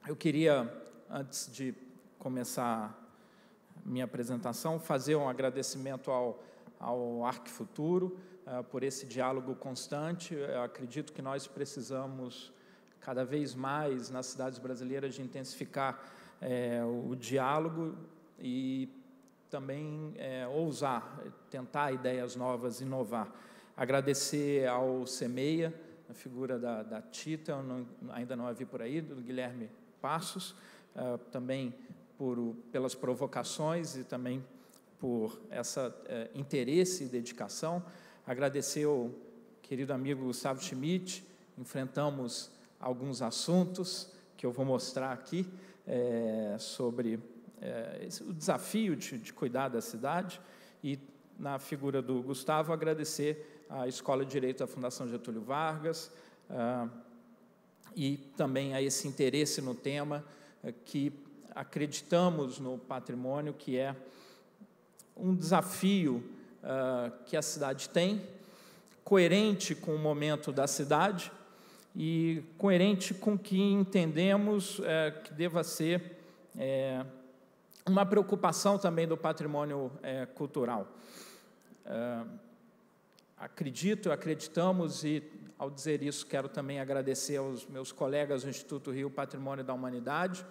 Eu queria, antes de começar minha apresentação, fazer um agradecimento ao Arquifuturo por esse diálogo constante. Eu acredito que nós precisamos, cada vez mais, nas cidades brasileiras, de intensificar o diálogo e também ousar, tentar ideias novas, inovar. Agradecer ao CEMEIA, a figura da Tita, ainda não a vi por aí, do Guilherme Passos, também pelas provocações e também por esse interesse e dedicação. Agradecer ao querido amigo Gustavo Schmidt. Enfrentamos alguns assuntos que eu vou mostrar aqui sobre o desafio de cuidar da cidade, e na figura do Gustavo agradecer à Escola de Direito da Fundação Getúlio Vargas e também a esse interesse no tema, que acreditamos no patrimônio, que é um desafio que a cidade tem, coerente com o momento da cidade e coerente com o que entendemos que deva ser uma preocupação também do patrimônio cultural. Acreditamos, e ao dizer isso quero também agradecer aos meus colegas do Instituto Rio Patrimônio da Humanidade,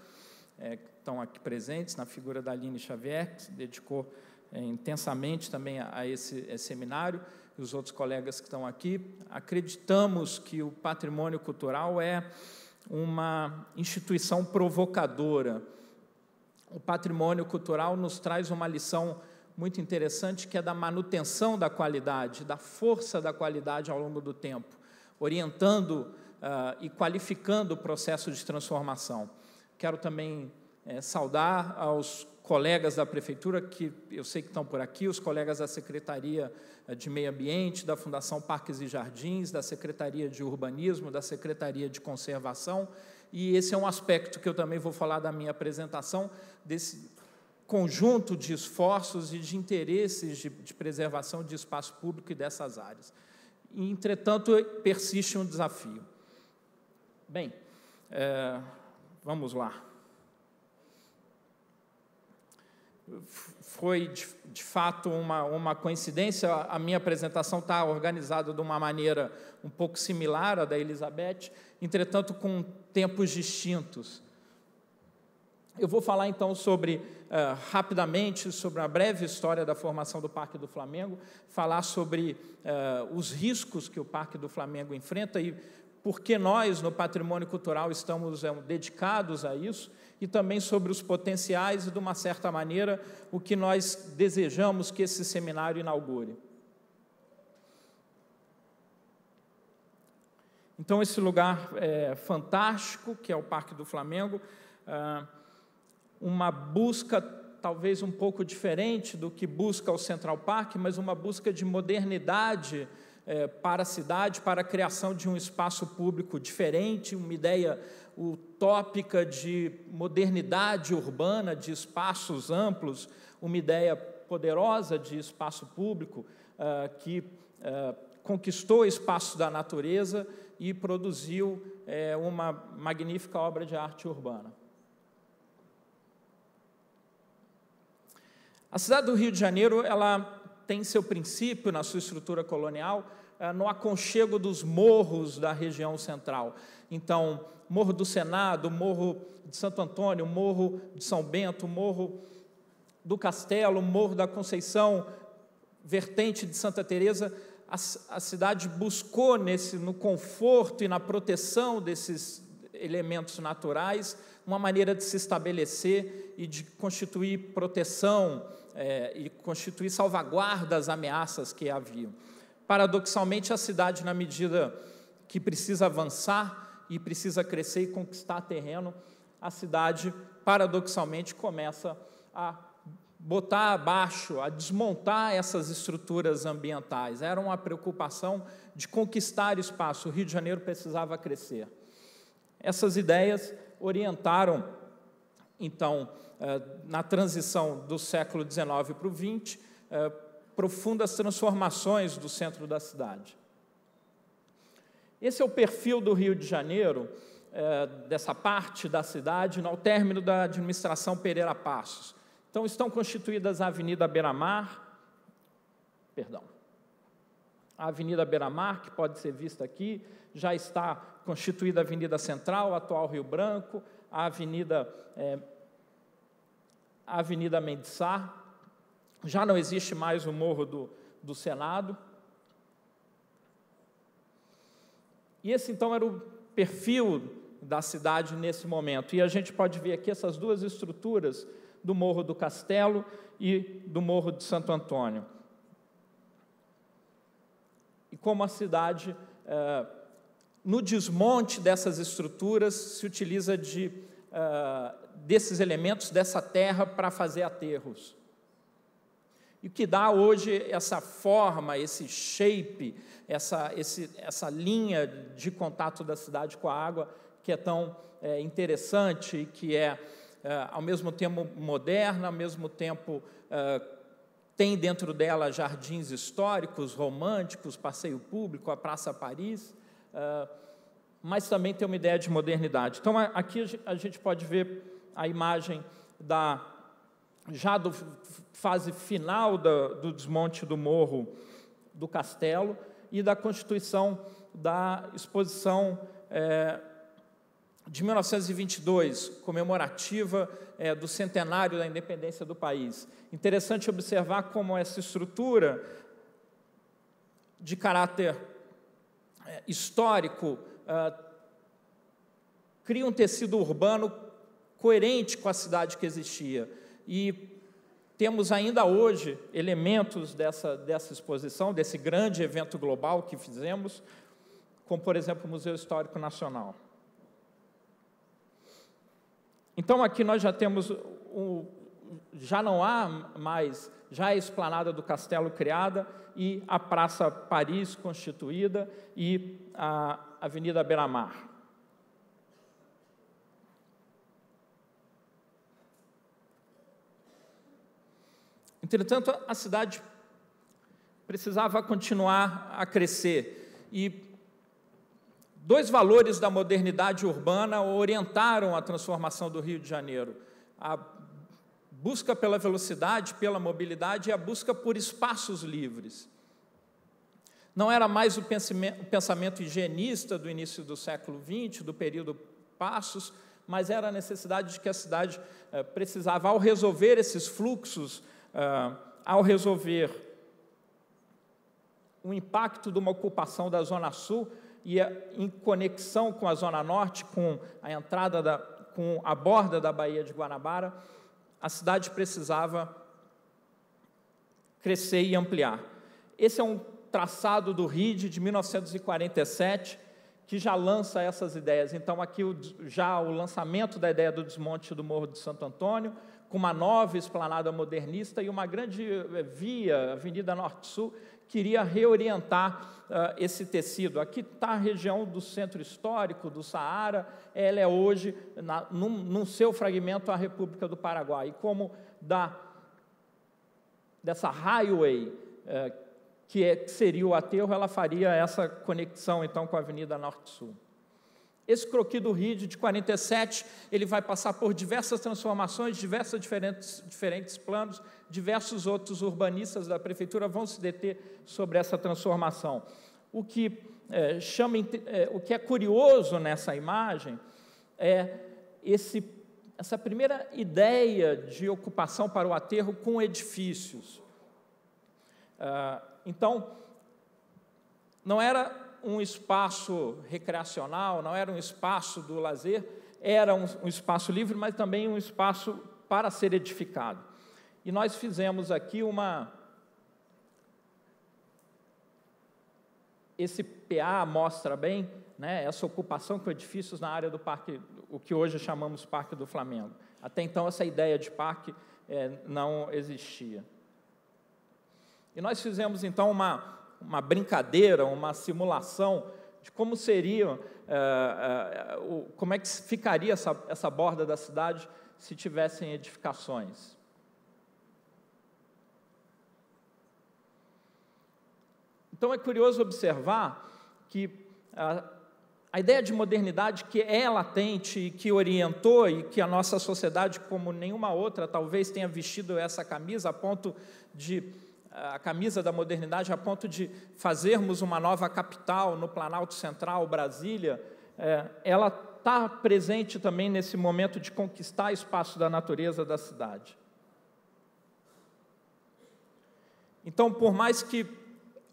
que estão aqui presentes, na figura da Aline Xavier, que se dedicou intensamente também a esse seminário, e os outros colegas que estão aqui. Acreditamos que o patrimônio cultural é uma instituição provocadora. O patrimônio cultural nos traz uma lição muito interessante, que é da manutenção da qualidade, da força da qualidade ao longo do tempo, orientando e qualificando o processo de transformação. Quero também saudar aos colegas da Prefeitura, que eu sei que estão por aqui, os colegas da Secretaria de Meio Ambiente, da Fundação Parques e Jardins, da Secretaria de Urbanismo, da Secretaria de Conservação, e esse é um aspecto que eu também vou falar da minha apresentação, desse conjunto de esforços e de interesses de preservação de espaço público e dessas áreas. E, entretanto, persiste um desafio. Bem, vamos lá. Foi, de fato, uma coincidência. A minha apresentação está organizada de uma maneira um pouco similar à da Elizabeth, entretanto, com tempos distintos. Eu vou falar, então, rapidamente, sobre a breve história da formação do Parque do Flamengo, falar sobre os riscos que o Parque do Flamengo enfrenta e por que nós, no patrimônio cultural, estamos dedicados a isso, e também sobre os potenciais e, de uma certa maneira, o que nós desejamos que esse seminário inaugure. Então, esse lugar fantástico, que é o Parque do Flamengo, uma busca talvez um pouco diferente do que busca o Central Park, mas uma busca de modernidade para a cidade, para a criação de um espaço público diferente, uma ideia utópica de modernidade urbana, de espaços amplos, uma ideia poderosa de espaço público que conquistou espaços da natureza e produziu uma magnífica obra de arte urbana. A cidade do Rio de Janeiro, ela tem seu princípio na sua estrutura colonial no aconchego dos morros da região central. Então, Morro do Senado, Morro de Santo Antônio, Morro de São Bento, Morro do Castelo, Morro da Conceição, Vertente de Santa Teresa, a cidade buscou no conforto e na proteção desses elementos naturais uma maneira de se estabelecer e de constituir proteção e constituir salvaguarda às ameaças que haviam. Paradoxalmente, a cidade, na medida que precisa avançar e precisa crescer e conquistar terreno, a cidade, paradoxalmente, começa a botar abaixo, a desmontar essas estruturas ambientais. Era uma preocupação de conquistar espaço. O Rio de Janeiro precisava crescer. Essas ideias orientaram, então, na transição do século XIX para o XX, profundas transformações do centro da cidade. Esse é o perfil do Rio de Janeiro dessa parte da cidade, ao término da administração Pereira Passos. Então, estão constituídas a Avenida Beira-Mar, a Avenida Beira-Mar, que pode ser vista aqui, já está constituída a Avenida Central, a atual Rio Branco, a Avenida Mendes Sá, já não existe mais o Morro do Senado. E esse, então, era o perfil da cidade nesse momento. E a gente pode ver aqui essas duas estruturas do Morro do Castelo e do Morro de Santo Antônio. E como a cidade, no desmonte dessas estruturas, se utiliza desses elementos, dessa terra, para fazer aterros. E o que dá hoje essa forma, esse shape, essa linha de contato da cidade com a água, que é tão interessante e que é, ao mesmo tempo, moderna, ao mesmo tempo, tem dentro dela jardins históricos, românticos, passeio público, a Praça Paris, mas também tem uma ideia de modernidade. Então, aqui a gente pode ver a imagem já da fase final do desmonte do Morro do Castelo e da constituição da exposição de 1922, comemorativa do centenário da independência do país. Interessante observar como essa estrutura de caráter histórico cria um tecido urbano coerente com a cidade que existia. E temos ainda hoje elementos dessa exposição, desse grande evento global que fizemos, como, por exemplo, o Museu Histórico Nacional. Então, aqui nós já temos, já não há mais, já a Esplanada do Castelo criada e a Praça Paris constituída e a Avenida Beira-Mar. Entretanto, a cidade precisava continuar a crescer e dois valores da modernidade urbana orientaram a transformação do Rio de Janeiro: a busca pela velocidade, pela mobilidade e a busca por espaços livres. Não era mais o pensamento higienista do início do século XX, do período Passos, mas era a necessidade de que a cidade precisava, ao resolver esses fluxos, ao resolver o impacto de uma ocupação da Zona Sul e em conexão com a Zona Norte, com a entrada, com a borda da Baía de Guanabara, a cidade precisava crescer e ampliar. Esse é um traçado do RID de 1947, que já lança essas ideias. Então, aqui já o lançamento da ideia do desmonte do Morro de Santo Antônio, com uma nova esplanada modernista e uma grande via, Avenida Norte-Sul, que iria reorientar esse tecido. Aqui está a região do centro histórico, do Saara, ela é hoje, num seu fragmento, a República do Paraguai. E como dessa highway, que seria o aterro, ela faria essa conexão, então, com a Avenida Norte-Sul. Esse croquis do RID de 47, ele vai passar por diversas transformações, diferentes planos, diversos outros urbanistas da prefeitura vão se deter sobre essa transformação. O que é curioso nessa imagem é essa primeira ideia de ocupação para o aterro com edifícios. Então, não era um espaço recreacional, não era um espaço do lazer, era um espaço livre, mas também um espaço para ser edificado. E nós fizemos aqui esse PA mostra bem, né, essa ocupação com edifícios na área do parque, o que hoje chamamos Parque do Flamengo. Até então, essa ideia de parque não existia. E nós fizemos, então, uma brincadeira, uma simulação de como seria, como é que ficaria essa borda da cidade se tivessem edificações. Então, é curioso observar que A ideia de modernidade que é latente e que orientou e que a nossa sociedade, como nenhuma outra, talvez tenha vestido essa camisa a camisa da modernidade a ponto de fazermos uma nova capital no Planalto Central, Brasília, ela está presente também nesse momento de conquistar espaço da natureza da cidade. Então, por mais que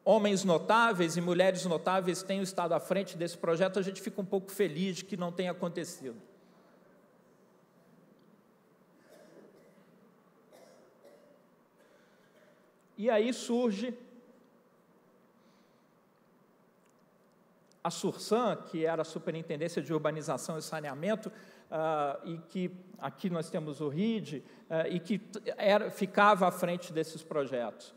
homens notáveis e mulheres notáveis tenham estado à frente desse projeto, a gente fica um pouco feliz de que não tenha acontecido. E aí surge a Sursan, que era a Superintendência de Urbanização e Saneamento, e que aqui nós temos o RID, e que ficava à frente desses projetos.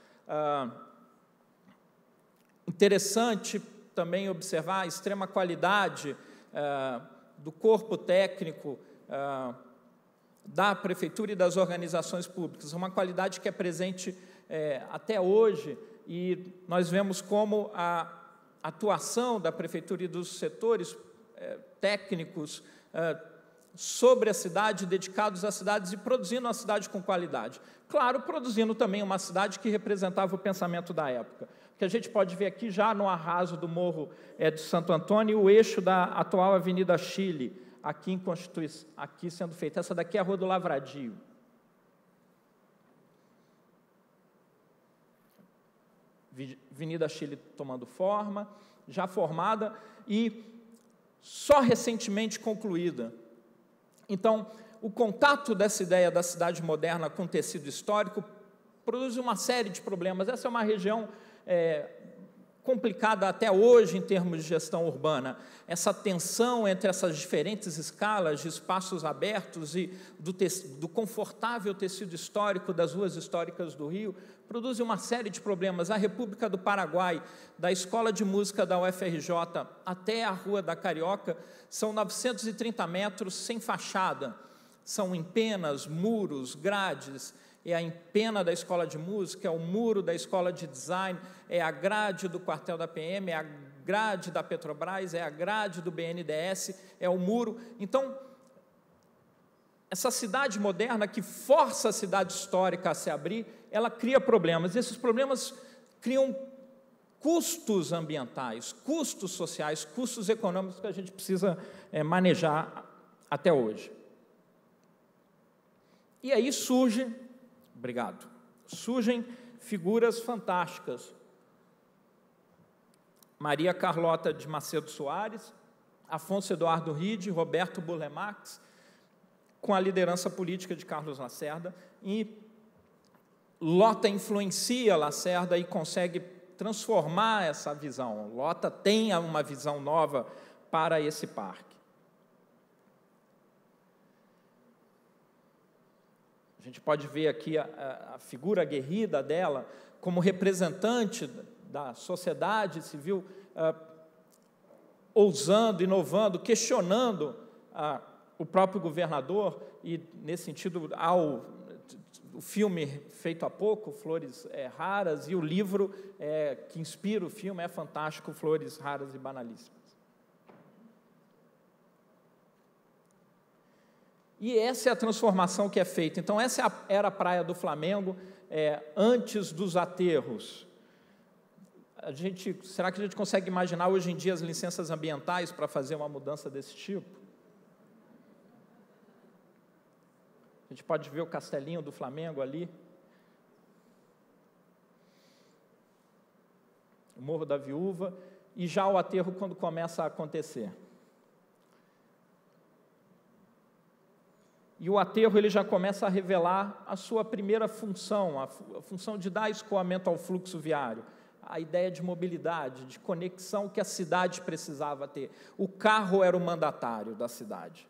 Interessante também observar a extrema qualidade do corpo técnico da Prefeitura e das organizações públicas, uma qualidade que é presente até hoje, e nós vemos como a atuação da Prefeitura e dos setores técnicos sobre a cidade, dedicados às cidades e produzindo a cidade com qualidade. Claro, produzindo também uma cidade que representava o pensamento da época. Que a gente pode ver aqui já no arraso do Morro de Santo Antônio, o eixo da atual Avenida Chile, aqui em Constituição, aqui sendo feita. Essa daqui é a Rua do Lavradio. Avenida Chile tomando forma, já formada e só recentemente concluída. Então, o contato dessa ideia da cidade moderna com o tecido histórico produz uma série de problemas. Essa é uma região complicada até hoje em termos de gestão urbana. Essa tensão entre essas diferentes escalas de espaços abertos e do confortável tecido histórico das ruas históricas do Rio produz uma série de problemas. A República do Paraguai, da Escola de Música da UFRJ até a Rua da Carioca, são 930 metros sem fachada. São empenas, muros, grades. É a empena da Escola de Música, é o muro da Escola de Design, é a grade do quartel da PM, é a grade da Petrobras, é a grade do BNDES, é o muro. Então, essa cidade moderna que força a cidade histórica a se abrir, ela cria problemas. Esses problemas criam custos ambientais, custos sociais, custos econômicos que a gente precisa manejar até hoje. E aí surgem figuras fantásticas. Maria Carlota de Macedo Soares, Afonso Eduardo Ride, Roberto Burle Marx, com a liderança política de Carlos Lacerda, e Lota influencia Lacerda e consegue transformar essa visão. Lota tem uma visão nova para esse parque. A gente pode ver aqui a figura aguerrida dela como representante da sociedade civil, ousando, inovando, questionando o próprio governador, e, nesse sentido, o filme feito há pouco, Flores Raras, e o livro que inspira o filme é fantástico, Flores Raras e Banalíssimas. E essa é a transformação que é feita. Então, essa era a Praia do Flamengo antes dos aterros. Será que a gente consegue imaginar hoje em dia as licenças ambientais para fazer uma mudança desse tipo? A gente pode ver o castelinho do Flamengo ali. O Morro da Viúva. E já o aterro quando começa a acontecer. E o aterro ele já começa a revelar a sua primeira função, a função de dar escoamento ao fluxo viário, a ideia de mobilidade, de conexão que a cidade precisava ter. O carro era o mandatário da cidade.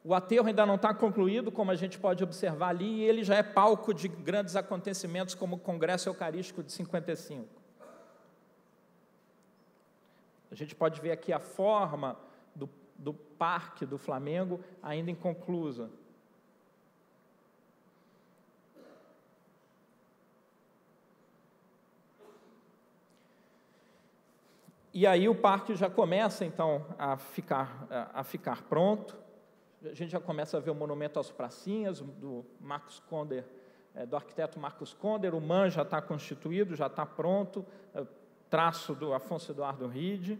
O aterro ainda não está concluído, como a gente pode observar ali, e ele já é palco de grandes acontecimentos, como o Congresso Eucarístico de 55. A gente pode ver aqui a forma do Parque do Flamengo, ainda inconclusa. E aí o parque já começa, então, a ficar pronto. A gente já começa a ver o monumento às pracinhas, do Marcos Conder, do arquiteto Marcos Conder. O MAN já está constituído, já está pronto, traço do Afonso Eduardo Ride.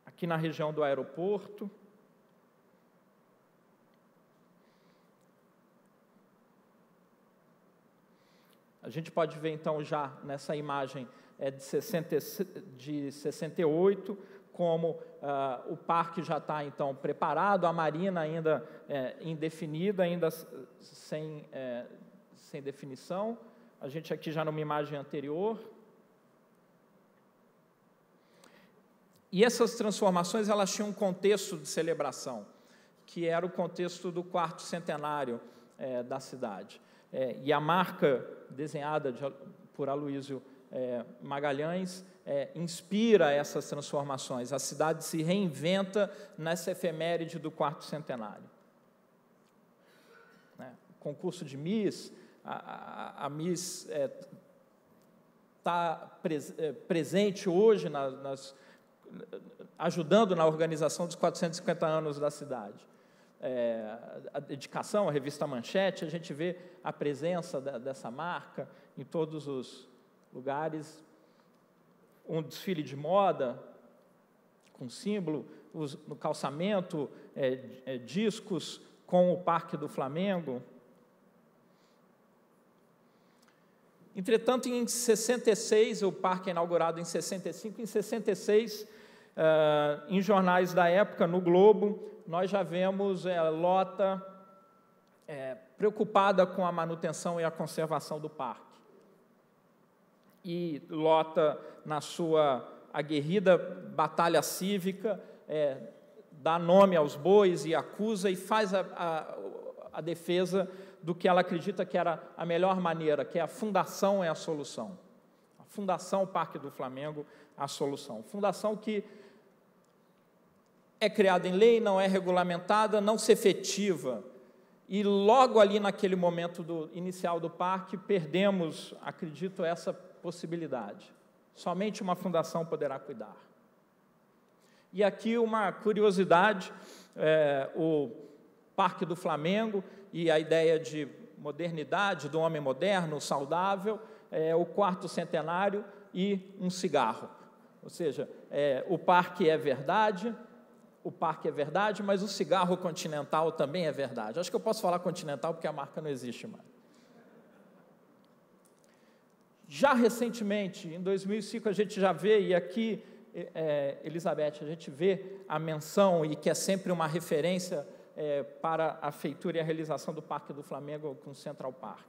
Aqui na região do aeroporto. A gente pode ver, então, já nessa imagem de 68, como o parque já está, então, preparado, a marina ainda indefinida, ainda sem definição. A gente aqui já numa imagem anterior. E essas transformações, elas tinham um contexto de celebração, que era o contexto do 4º centenário da cidade. E a marca desenhada por Aloysio Magalhães inspira essas transformações. A cidade se reinventa nessa efeméride do 4º centenário. O concurso de Miss, a Miss está presente hoje ajudando na organização dos 450 anos da cidade. A dedicação, a revista Manchete, a gente vê a presença dessa marca em todos os lugares. Um desfile de moda, com símbolo, no calçamento, discos com o Parque do Flamengo. Entretanto, em 66, o parque é inaugurado em 65, em 66, em jornais da época, no Globo, nós já vemos Lota preocupada com a manutenção e a conservação do parque. E Lota, na sua aguerrida batalha cívica, dá nome aos bois e acusa e faz a defesa do que ela acredita que era a melhor maneira, que a fundação é a solução. A Fundação Parque do Flamengo é a solução. Fundação que é criada em lei, não é regulamentada, não se efetiva. E logo ali naquele momento inicial do parque, perdemos, acredito, essa possibilidade. Somente uma fundação poderá cuidar. E aqui uma curiosidade, o Parque do Flamengo e a ideia de modernidade, do homem moderno, saudável, o 4º centenário e um cigarro. Ou seja, o parque é verdade, mas o cigarro continental também é verdade. Acho que eu posso falar continental porque a marca não existe mais. Já recentemente, em 2005, a gente já vê, e aqui, Elizabeth, a gente vê a menção, e que é sempre uma referência para a feitura e a realização do Parque do Flamengo com o Central Park.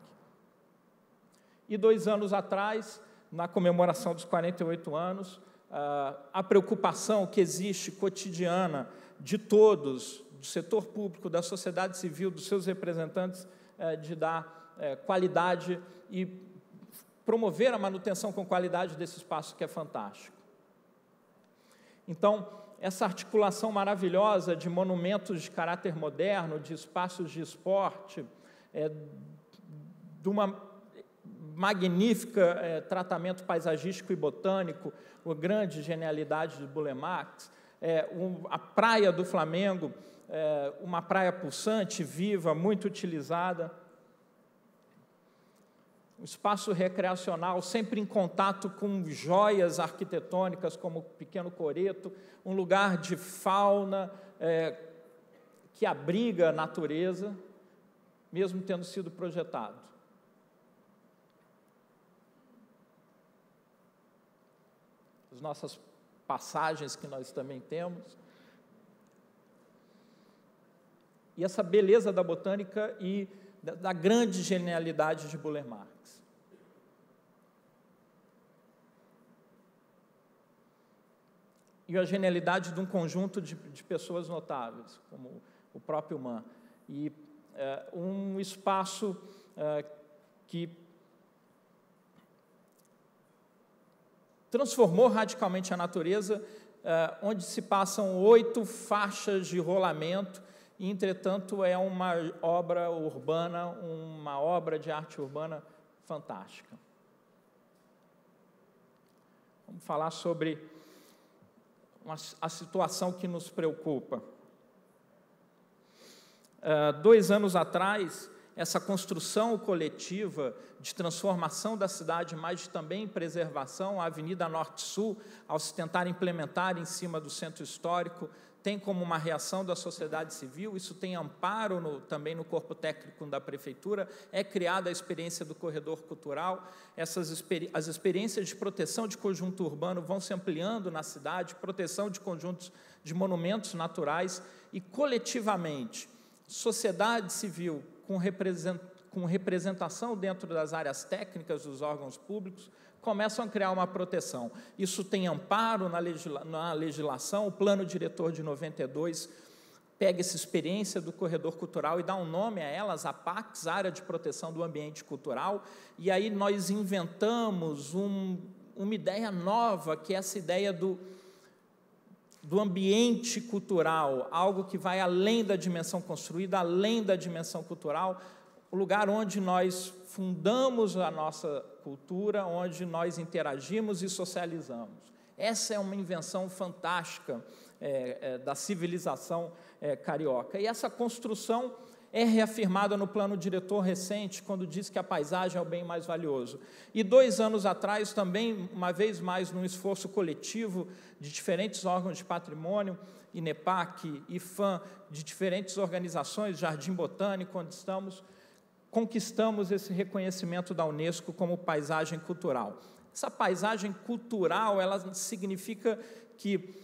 E 2 anos atrás, na comemoração dos 48 anos, a preocupação que existe cotidiana de todos, do setor público, da sociedade civil, dos seus representantes, de dar qualidade e promover a manutenção com qualidade desse espaço que é fantástico. Então, essa articulação maravilhosa de monumentos de caráter moderno, de espaços de esporte, de uma magnífica tratamento paisagístico e botânico, a grande genialidade de Burle Marx, a praia do Flamengo, uma praia pulsante, viva, muito utilizada, um espaço recreacional sempre em contato com joias arquitetônicas como o Pequeno Coreto, um lugar de fauna que abriga a natureza, mesmo tendo sido projetado. As nossas passagens que nós também temos. E essa beleza da botânica e da grande genialidade de Burle Marx. E a genialidade de um conjunto de pessoas notáveis, como o próprio Mann. E um espaço que transformou radicalmente a natureza, onde se passam 8 faixas de rolamento, e, entretanto, é uma obra urbana, uma obra de arte urbana fantástica. Vamos falar sobre a situação que nos preocupa. 2 anos atrás, essa construção coletiva de transformação da cidade, mas também preservação, a Avenida Norte-Sul, ao se tentar implementar em cima do centro histórico, tem como uma reação da sociedade civil, isso tem amparo também no corpo técnico da prefeitura, é criada a experiência do corredor cultural, as experiências de proteção de conjunto urbano vão se ampliando na cidade, proteção de conjuntos de monumentos naturais e, coletivamente, sociedade civil com representação dentro das áreas técnicas dos órgãos públicos, começam a criar uma proteção. Isso tem amparo na legislação, o plano diretor de 92 pega essa experiência do corredor cultural e dá um nome a elas, a APACS, Área de Proteção do Ambiente Cultural, e aí nós inventamos uma ideia nova, que é essa ideia do ambiente cultural, algo que vai além da dimensão construída, além da dimensão cultural, o lugar onde nós fundamos a nossa cultura, onde nós interagimos e socializamos. Essa é uma invenção fantástica da civilização carioca. E essa construção é reafirmada no plano diretor recente, quando diz que a paisagem é o bem mais valioso. E 2 anos atrás, também, uma vez mais, num esforço coletivo de diferentes órgãos de patrimônio, INEPAC, IFAM, de diferentes organizações, Jardim Botânico, onde conquistamos esse reconhecimento da Unesco como paisagem cultural. Essa paisagem cultural, ela significa que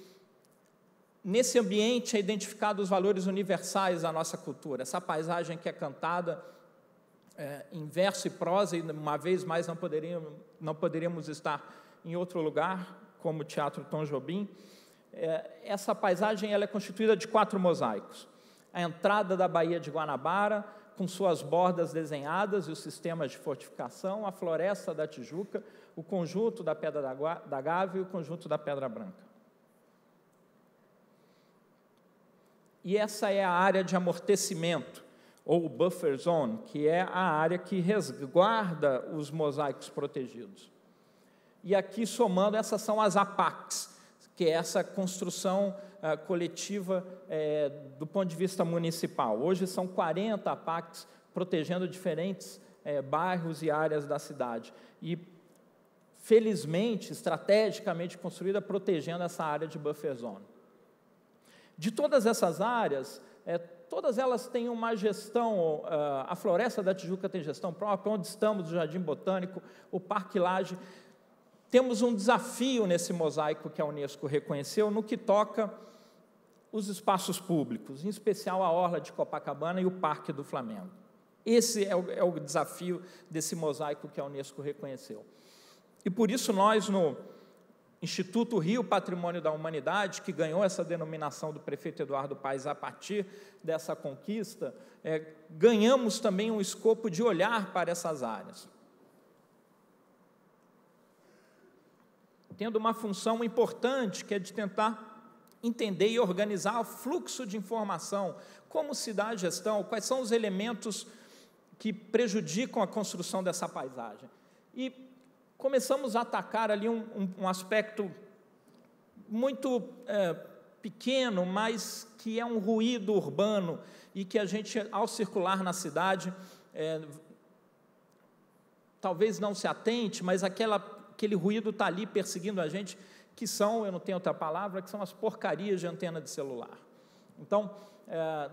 nesse ambiente é identificado os valores universais da nossa cultura. Essa paisagem que é cantada em verso e prosa, e uma vez mais não poderíamos estar em outro lugar, como o Teatro Tom Jobim. Essa paisagem ela é constituída de 4 mosaicos. A entrada da Baía de Guanabara, com suas bordas desenhadas e os sistemas de fortificação, a Floresta da Tijuca, o conjunto da Pedra da Gávea e o conjunto da Pedra Branca. E essa é a área de amortecimento, ou buffer zone, que é a área que resguarda os mosaicos protegidos. E aqui, somando, essas são as APACs, que é essa construção coletiva do ponto de vista municipal. Hoje são 40 APACs protegendo diferentes bairros e áreas da cidade. E, felizmente, estrategicamente construída, protegendo essa área de buffer zone. De todas essas áreas, todas elas têm uma gestão, a Floresta da Tijuca tem gestão própria, onde estamos, o Jardim Botânico, o Parque Lage. Temos um desafio nesse mosaico que a Unesco reconheceu, no que toca os espaços públicos, em especial a Orla de Copacabana e o Parque do Flamengo. Esse é o desafio desse mosaico que a Unesco reconheceu. E por isso nós, no Instituto Rio Patrimônio da Humanidade, que ganhou essa denominação do prefeito Eduardo Paes a partir dessa conquista, ganhamos também um escopo de olhar para essas áreas, tendo uma função importante, que é de tentar entender e organizar o fluxo de informação, como se dá a gestão, quais são os elementos que prejudicam a construção dessa paisagem. E começamos a atacar ali um aspecto muito pequeno, mas que é um ruído urbano e que a gente, ao circular na cidade, talvez não se atente, mas aquele ruído está ali perseguindo a gente, que são, eu não tenho outra palavra, que são as porcarias de antena de celular. Então,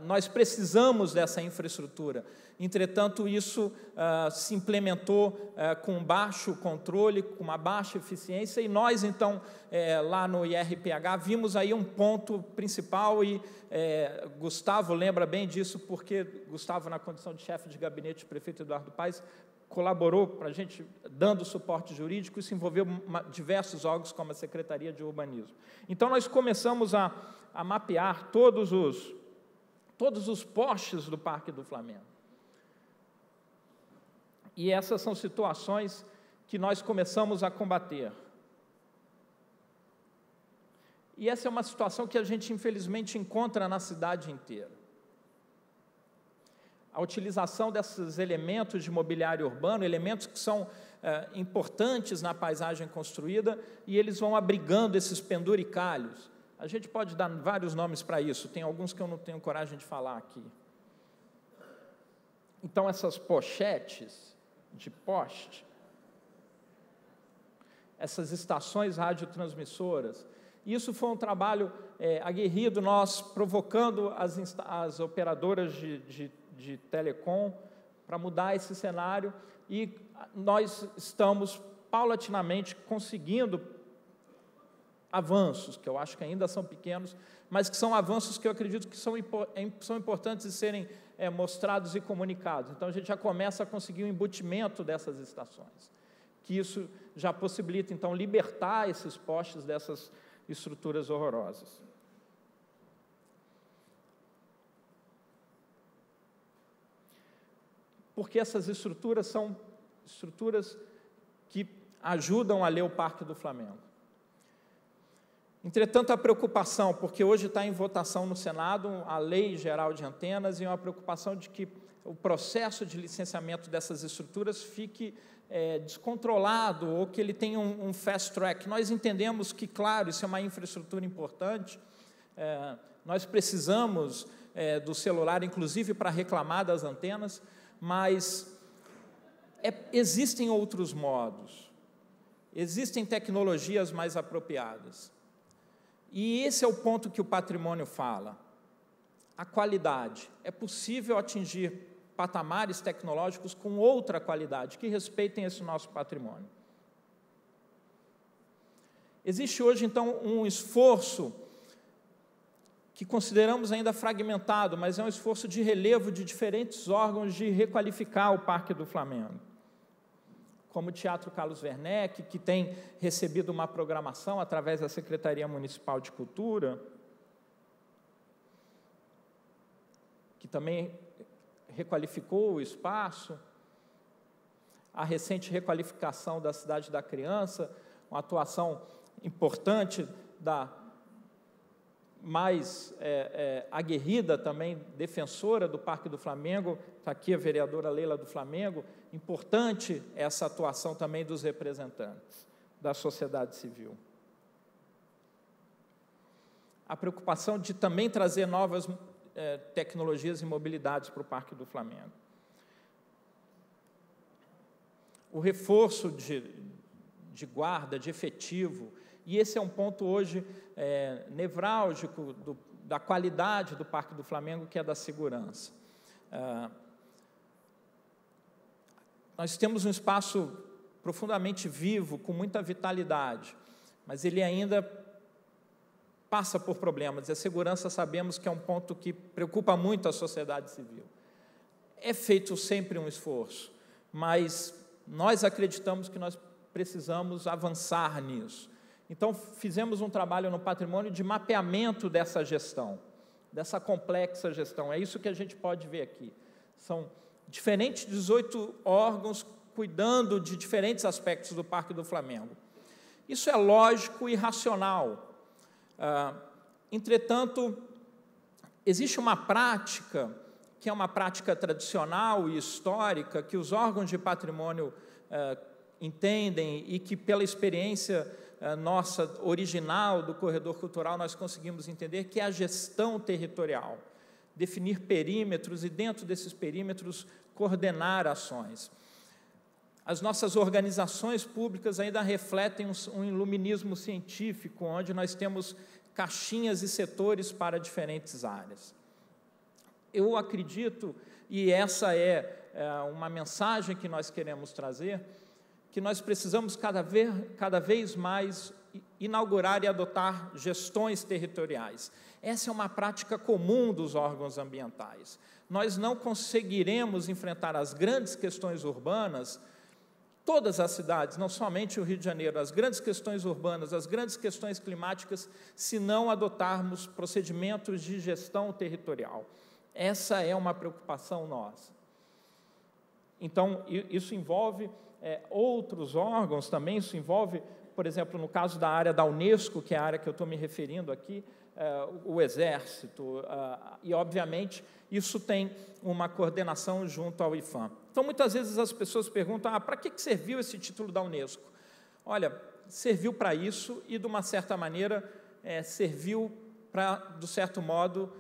nós precisamos dessa infraestrutura. Entretanto, isso se implementou com baixo controle, com uma baixa eficiência, e nós, então, lá no IRPH, vimos aí um ponto principal, e Gustavo lembra bem disso, porque Gustavo, na condição de chefe de gabinete do prefeito Eduardo Paes, colaborou para a gente, dando suporte jurídico. Isso envolveu diversos órgãos, como a Secretaria de Urbanismo. Então, nós começamos a mapear todos os postes do Parque do Flamengo. E essas são situações que nós começamos a combater. E essa é uma situação que a gente, infelizmente, encontra na cidade inteira. A utilização desses elementos de mobiliário urbano, elementos que são importantes na paisagem construída, e eles vão abrigando esses penduricalhos. A gente pode dar vários nomes para isso, tem alguns que eu não tenho coragem de falar aqui. Então, essas pochetes de poste, essas estações radiotransmissoras, isso foi um trabalho aguerrido, nós provocando as operadoras de telecom para mudar esse cenário, e nós estamos paulatinamente conseguindo avanços, que eu acho que ainda são pequenos, mas que são avanços que eu acredito que são importantes de serem mostrados e comunicados. Então, a gente já começa a conseguir o embutimento dessas estações, que isso já possibilita, então, libertar esses postes dessas estruturas horrorosas. Porque essas estruturas são estruturas que ajudam a ler o Parque do Flamengo. Entretanto, a preocupação, porque hoje está em votação no Senado a Lei Geral de Antenas, e uma preocupação de que o processo de licenciamento dessas estruturas fique descontrolado, ou que ele tenha um fast track. Nós entendemos que, claro, isso é uma infraestrutura importante, nós precisamos do celular, inclusive para reclamar das antenas, mas existem outros modos, existem tecnologias mais apropriadas. E esse é o ponto que o patrimônio fala. A qualidade. É possível atingir patamares tecnológicos com outra qualidade, que respeitem esse nosso patrimônio. Existe hoje, então, um esforço que consideramos ainda fragmentado, mas é um esforço de relevo de diferentes órgãos de requalificar o Parque do Flamengo, como o Teatro Carlos Werneck, que tem recebido uma programação através da Secretaria Municipal de Cultura, que também requalificou o espaço, a recente requalificação da Cidade da Criança, uma atuação importante mais aguerrida também, defensora do Parque do Flamengo, está aqui a vereadora Leila do Flamengo, importante essa atuação também dos representantes da sociedade civil. A preocupação de também trazer novas tecnologias e mobilidades para o Parque do Flamengo. O reforço de guarda, de efetivo, e esse é um ponto hoje nevrálgico da qualidade do Parque do Flamengo, que é da segurança. Nós temos um espaço profundamente vivo, com muita vitalidade, mas ele ainda passa por problemas, e a segurança sabemos que é um ponto que preocupa muito a sociedade civil. É feito sempre um esforço, mas nós acreditamos que nós precisamos avançar nisso. Então, fizemos um trabalho no patrimônio de mapeamento dessa gestão, dessa complexa gestão. É isso que a gente pode ver aqui. São diferentes 18 órgãos cuidando de diferentes aspectos do Parque do Flamengo. Isso é lógico e racional. Entretanto, existe uma prática, que é uma prática tradicional e histórica, que os órgãos de patrimônio entendem e que, pela experiência nossa original do corredor cultural, nós conseguimos entender, que é a gestão territorial, definir perímetros e, dentro desses perímetros, coordenar ações. As nossas organizações públicas ainda refletem um iluminismo científico, onde nós temos caixinhas e setores para diferentes áreas. Eu acredito, e essa é uma mensagem que nós queremos trazer, que nós precisamos cada vez mais inaugurar e adotar gestões territoriais. Essa é uma prática comum dos órgãos ambientais. Nós não conseguiremos enfrentar as grandes questões urbanas, todas as cidades, não somente o Rio de Janeiro, as grandes questões urbanas, as grandes questões climáticas, se não adotarmos procedimentos de gestão territorial. Essa é uma preocupação nossa. Então, isso envolve outros órgãos também, isso envolve, por exemplo, no caso da área da Unesco, que é a área que eu estou me referindo aqui, o Exército, e, obviamente, isso tem uma coordenação junto ao IPHAN. Então, muitas vezes as pessoas perguntam, para que serviu esse título da Unesco? Olha, serviu para isso e, de uma certa maneira, serviu para, de certo modo,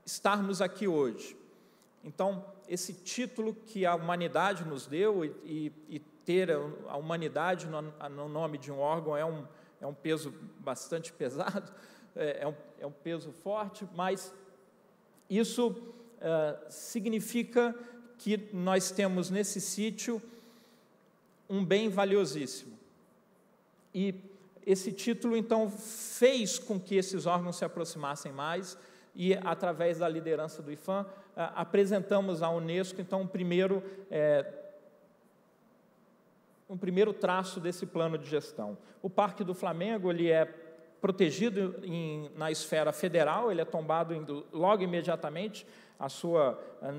estarmos aqui hoje. Então, esse título que a humanidade nos deu e ter a humanidade no nome de um órgão é um peso bastante pesado, é um peso forte, mas isso significa que nós temos nesse sítio um bem valiosíssimo. E esse título, então, fez com que esses órgãos se aproximassem mais e, através da liderança do IPHAN, apresentamos à Unesco, então, um primeiro traço desse plano de gestão. O Parque do Flamengo, ele é protegido na esfera federal, ele é tombado logo imediatamente,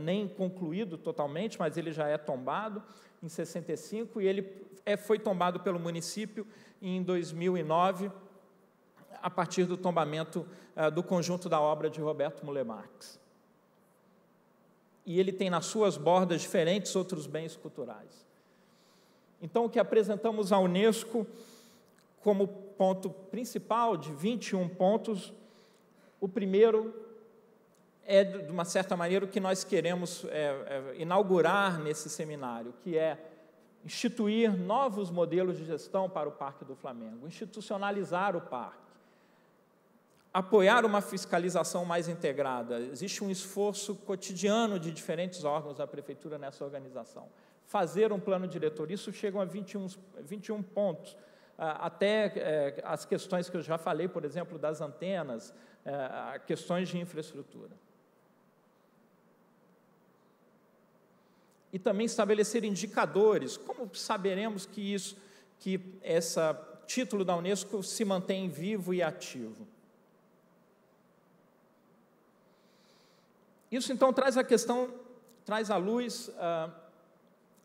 nem concluído totalmente, mas ele já é tombado em 65, e ele foi tombado pelo município em 2009, a partir do tombamento do conjunto da obra de Roberto Muller Marx. E ele tem nas suas bordas diferentes outros bens culturais. Então, o que apresentamos à Unesco como ponto principal de 21 pontos, o primeiro é, de uma certa maneira, o que nós queremos inaugurar nesse seminário, que é instituir novos modelos de gestão para o Parque do Flamengo, institucionalizar o parque, apoiar uma fiscalização mais integrada. Existe um esforço cotidiano de diferentes órgãos da Prefeitura nessa organização. Fazer um plano diretor, isso chegam a 21 pontos, até as questões que eu já falei, por exemplo, das antenas, questões de infraestrutura. E também estabelecer indicadores. Como saberemos que esse título da Unesco se mantém vivo e ativo? Isso, então, traz à luz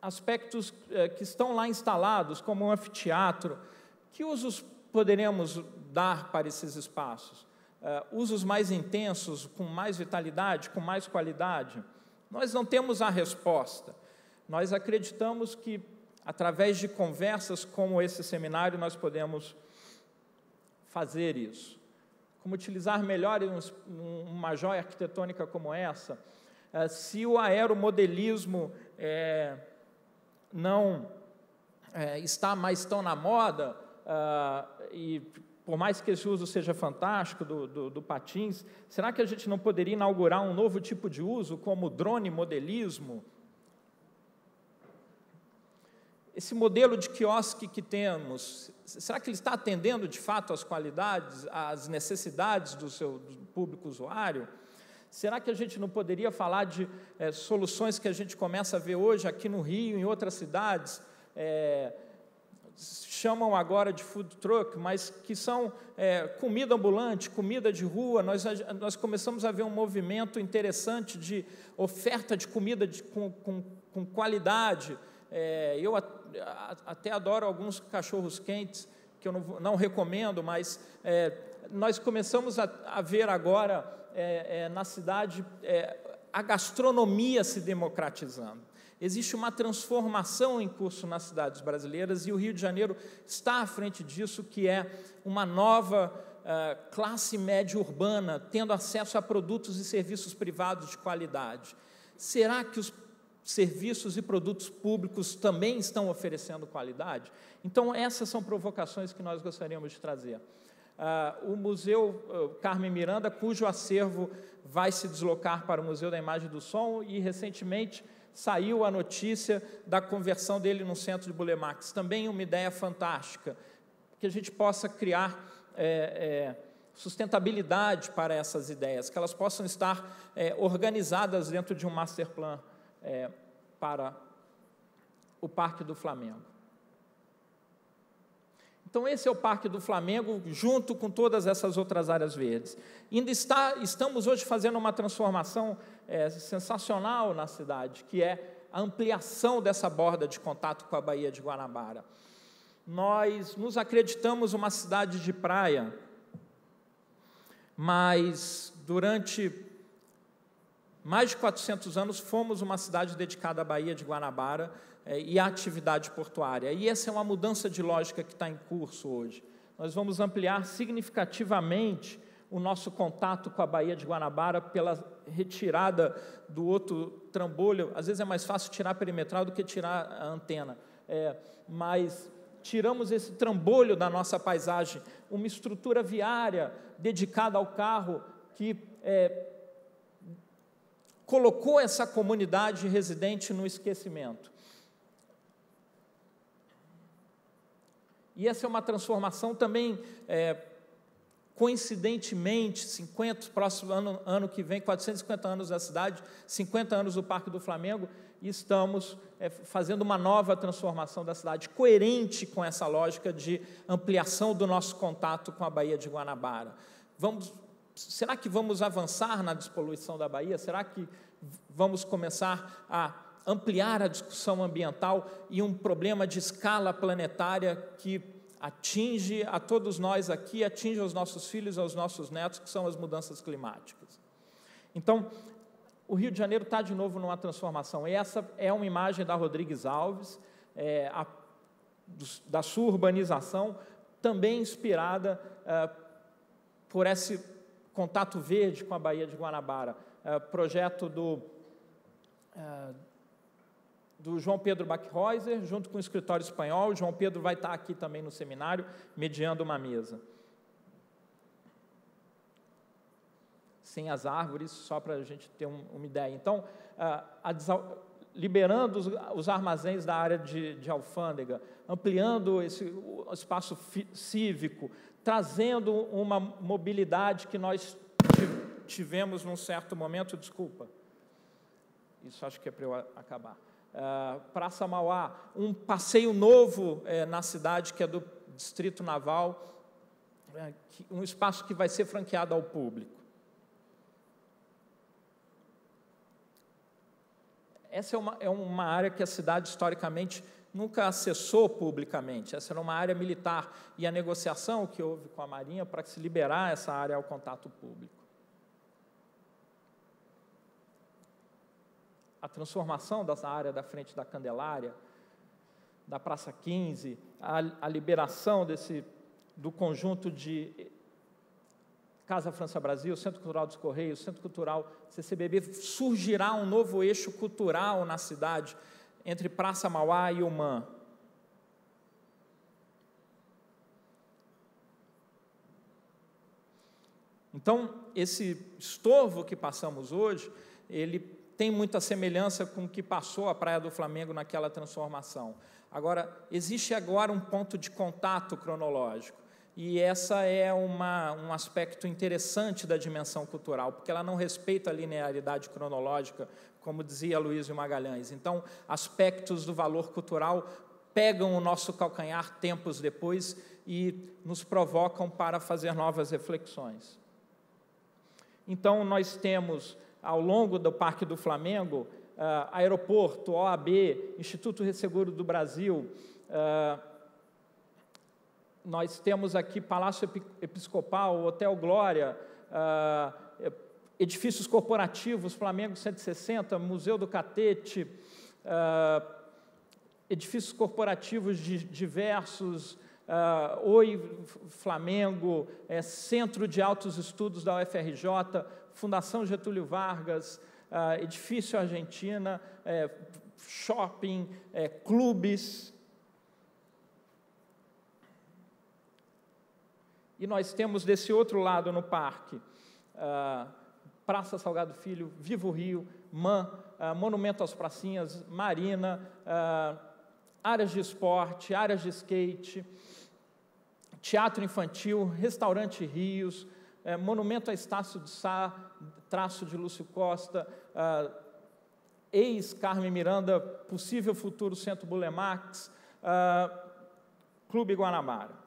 aspectos que estão lá instalados, como um anfiteatro. Que usos poderemos dar para esses espaços? Usos mais intensos, com mais vitalidade, com mais qualidade? Nós não temos a resposta. Nós acreditamos que, através de conversas como esse seminário, nós podemos fazer isso. Como utilizar melhor uma joia arquitetônica como essa? Se o aeromodelismo não está mais tão na moda, e por mais que esse uso seja fantástico do patins, será que a gente não poderia inaugurar um novo tipo de uso, como o drone modelismo? Esse modelo de quiosque que temos, será que ele está atendendo, de fato, às qualidades, às necessidades do público usuário? Será que a gente não poderia falar de soluções que a gente começa a ver hoje aqui no Rio, em outras cidades, chamam agora de food truck, mas que são comida ambulante, comida de rua. Nós começamos a ver um movimento interessante de oferta de comida com qualidade. Eu até adoro alguns cachorros-quentes, que eu não recomendo, mas nós começamos a ver agora na cidade a gastronomia se democratizando. Existe uma transformação em curso nas cidades brasileiras e o Rio de Janeiro está à frente disso, que é uma nova classe média urbana, tendo acesso a produtos e serviços privados de qualidade. Será que os serviços e produtos públicos também estão oferecendo qualidade? Então, essas são provocações que nós gostaríamos de trazer. O Museu Carmen Miranda, cujo acervo vai se deslocar para o Museu da Imagem e do Som, e recentemente saiu a notícia da conversão dele no centro de Muller Marx. Também uma ideia fantástica, que a gente possa criar sustentabilidade para essas ideias, que elas possam estar organizadas dentro de um master plan para o Parque do Flamengo. Então, esse é o Parque do Flamengo, junto com todas essas outras áreas verdes. Estamos hoje fazendo uma transformação sensacional na cidade, que é a ampliação dessa borda de contato com a Baía de Guanabara. Nós nos acreditamos uma cidade de praia, mas durante mais de 400 anos, fomos uma cidade dedicada à Baía de Guanabara e à atividade portuária. E essa é uma mudança de lógica que está em curso hoje. Nós vamos ampliar significativamente o nosso contato com a Baía de Guanabara pela retirada do outro trambolho. Às vezes é mais fácil tirar a perimetral do que tirar a antena, mas tiramos esse trambolho da nossa paisagem, uma estrutura viária dedicada ao carro que colocou essa comunidade residente no esquecimento. E essa é uma transformação também, coincidentemente, próximo ano que vem, 450 anos da cidade, 50 anos do Parque do Flamengo, e estamos fazendo uma nova transformação da cidade, coerente com essa lógica de ampliação do nosso contato com a Baía de Guanabara. Será que vamos avançar na despoluição da Baía? Será que vamos começar a ampliar a discussão ambiental e um problema de escala planetária que atinge a todos nós aqui, atinge aos nossos filhos, aos nossos netos, que são as mudanças climáticas? Então, o Rio de Janeiro está de novo numa transformação. Essa é uma imagem da Rodrigues Alves, da sua urbanização, também inspirada por esse contato verde com a Baía de Guanabara, projeto do João Pedro Backreuser, junto com o escritório espanhol. O João Pedro vai estar aqui também no seminário, mediando uma mesa. Sem as árvores, só para a gente ter uma ideia. Então, liberando os armazéns da área de alfândega, ampliando o espaço cívico, trazendo uma mobilidade que nós tivemos num certo momento. Desculpa, isso acho que é para eu acabar. Praça Mauá, um passeio novo na cidade, que é do Distrito Naval, um espaço que vai ser franqueado ao público. Essa é uma área que a cidade, historicamente, nunca acessou publicamente. Essa era uma área militar, e a negociação que houve com a Marinha para se liberar essa área ao contato público. A transformação dessa área da frente da Candelária, da Praça 15, a liberação do conjunto de Casa França Brasil, Centro Cultural dos Correios, Centro Cultural CCBB, surgirá um novo eixo cultural na cidade, entre Praça Mauá e Umã. Então, esse estorvo que passamos hoje, ele tem muita semelhança com o que passou a Praia do Flamengo naquela transformação. Agora, existe agora um ponto de contato cronológico, e essa é um aspecto interessante da dimensão cultural, porque ela não respeita a linearidade cronológica, como dizia Luísio Magalhães. Então, aspectos do valor cultural pegam o nosso calcanhar tempos depois e nos provocam para fazer novas reflexões. Então, nós temos, ao longo do Parque do Flamengo, aeroporto, OAB, Instituto Resseguro do Brasil, nós temos aqui Palácio Episcopal, Hotel Glória, edifícios corporativos, Flamengo 160, Museu do Catete, edifícios corporativos diversos, Oi Flamengo, Centro de Altos Estudos da UFRJ, Fundação Getúlio Vargas, Edifício Argentina, shopping, clubes. E nós temos desse outro lado no parque, Praça Salgado Filho, Vivo Rio, MAN, Monumento às Pracinhas, Marina, áreas de esporte, áreas de skate, teatro infantil, restaurante Rios, monumento a Estácio de Sá, traço de Lúcio Costa, ex-Carmen Miranda, possível futuro Centro Bulemax, Clube Guanabara.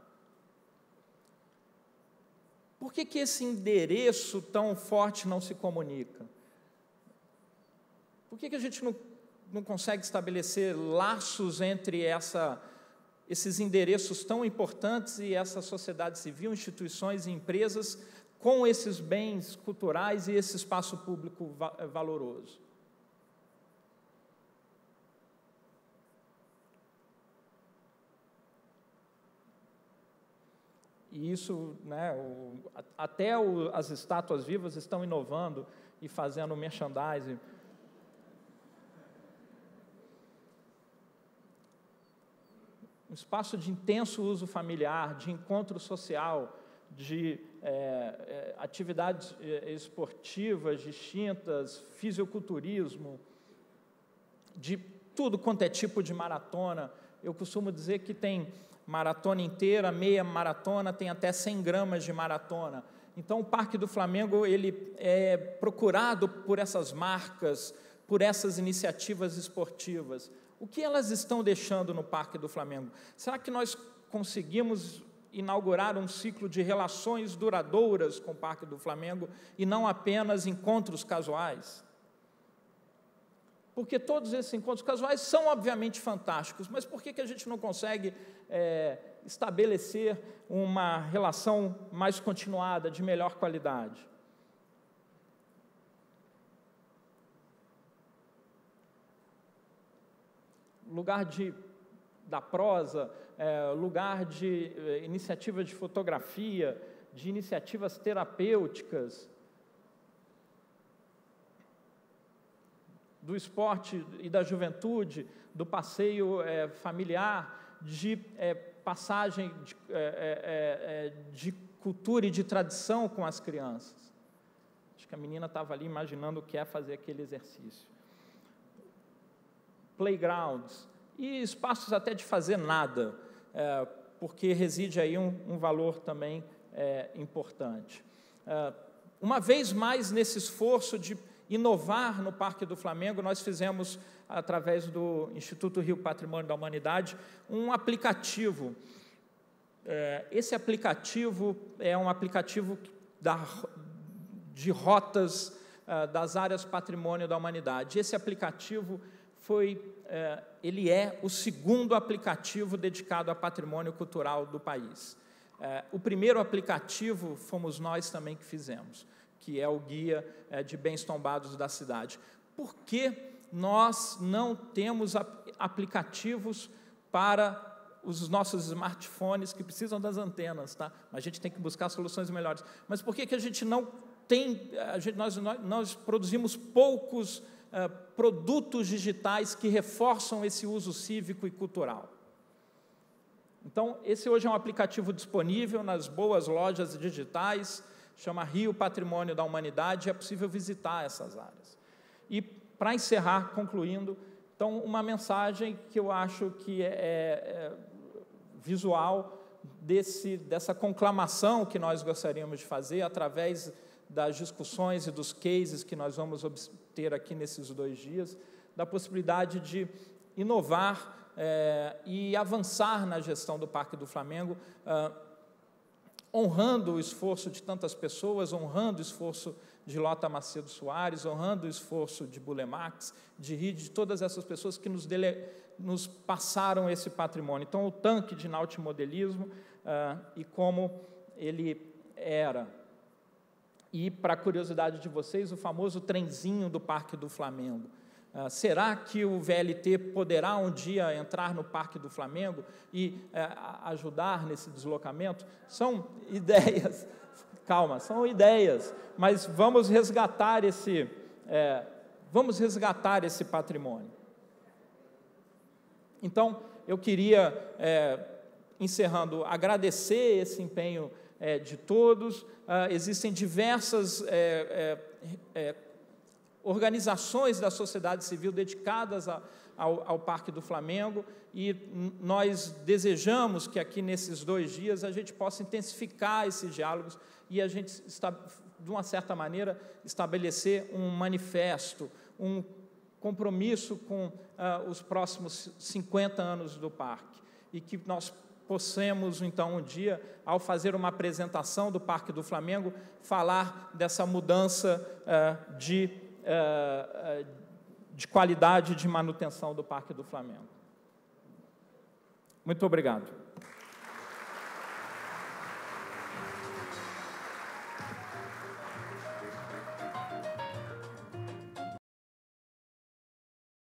Por que esse endereço tão forte não se comunica? Por que a gente não consegue estabelecer laços entre esses endereços tão importantes e essa sociedade civil, instituições e empresas, com esses bens culturais e esse espaço público valoroso. E isso, né, até as estátuas vivas estão inovando e fazendo merchandising. Um espaço de intenso uso familiar, de encontro social, de atividades esportivas distintas, fisiculturismo, de tudo quanto é tipo de maratona. Eu costumo dizer que tem maratona inteira, meia maratona, tem até 100 gramas de maratona. Então, o Parque do Flamengo ele é procurado por essas marcas, por essas iniciativas esportivas. O que elas estão deixando no Parque do Flamengo? Será que nós conseguimos inaugurar um ciclo de relações duradouras com o Parque do Flamengo e não apenas encontros casuais? Porque todos esses encontros casuais são, obviamente, fantásticos, mas por que a gente não consegue estabelecer uma relação mais continuada, de melhor qualidade? Lugar da prosa, lugar de iniciativa de fotografia, de iniciativas terapêuticas, do esporte e da juventude, do passeio familiar, de passagem de cultura e de tradição com as crianças. Acho que a menina estava ali imaginando o que é fazer aquele exercício. Playgrounds e espaços até de fazer nada, porque reside aí um valor também importante. Uma vez mais, nesse esforço de inovar no Parque do Flamengo, nós fizemos, através do Instituto Rio Patrimônio da Humanidade, um aplicativo. Esse aplicativo é um aplicativo de rotas das áreas Patrimônio da Humanidade. Esse aplicativo ele é o segundo aplicativo dedicado a patrimônio cultural do país. O primeiro aplicativo fomos nós também que fizemos, que é o Guia de Bens Tombados da Cidade. Por que nós não temos aplicativos para os nossos smartphones que precisam das antenas, tá? A gente tem que buscar soluções melhores. Mas por que a gente não tem... Nós produzimos poucos produtos digitais que reforçam esse uso cívico e cultural. Então, esse hoje é um aplicativo disponível nas boas lojas digitais, chama Rio Patrimônio da Humanidade, é possível visitar essas áreas. E, para encerrar, concluindo, então, uma mensagem que eu acho que é visual dessa conclamação que nós gostaríamos de fazer através das discussões e dos cases que nós vamos ter aqui nesses 2 dias, da possibilidade de inovar e avançar na gestão do Parque do Flamengo, honrando o esforço de tantas pessoas, honrando o esforço de Lota Macedo Soares, honrando o esforço de Bulemax, de RID, de todas essas pessoas que nos passaram esse patrimônio. Então, o tanque de nautimodelismo e como ele era. E, para a curiosidade de vocês, o famoso trenzinho do Parque do Flamengo. Será que o VLT poderá um dia entrar no Parque do Flamengo e ajudar nesse deslocamento? São ideias, calma, são ideias, mas vamos resgatar esse patrimônio. Então, eu queria, encerrando, agradecer esse empenho de todos. Existem diversas organizações da sociedade civil dedicadas ao Parque do Flamengo, e nós desejamos que aqui nesses 2 dias a gente possa intensificar esses diálogos e a gente, de uma certa maneira, estabelecer um manifesto, um compromisso com os próximos 50 anos do parque, e que nós possamos, então, um dia, ao fazer uma apresentação do Parque do Flamengo, falar dessa mudança de qualidade de manutenção do Parque do Flamengo. Muito obrigado.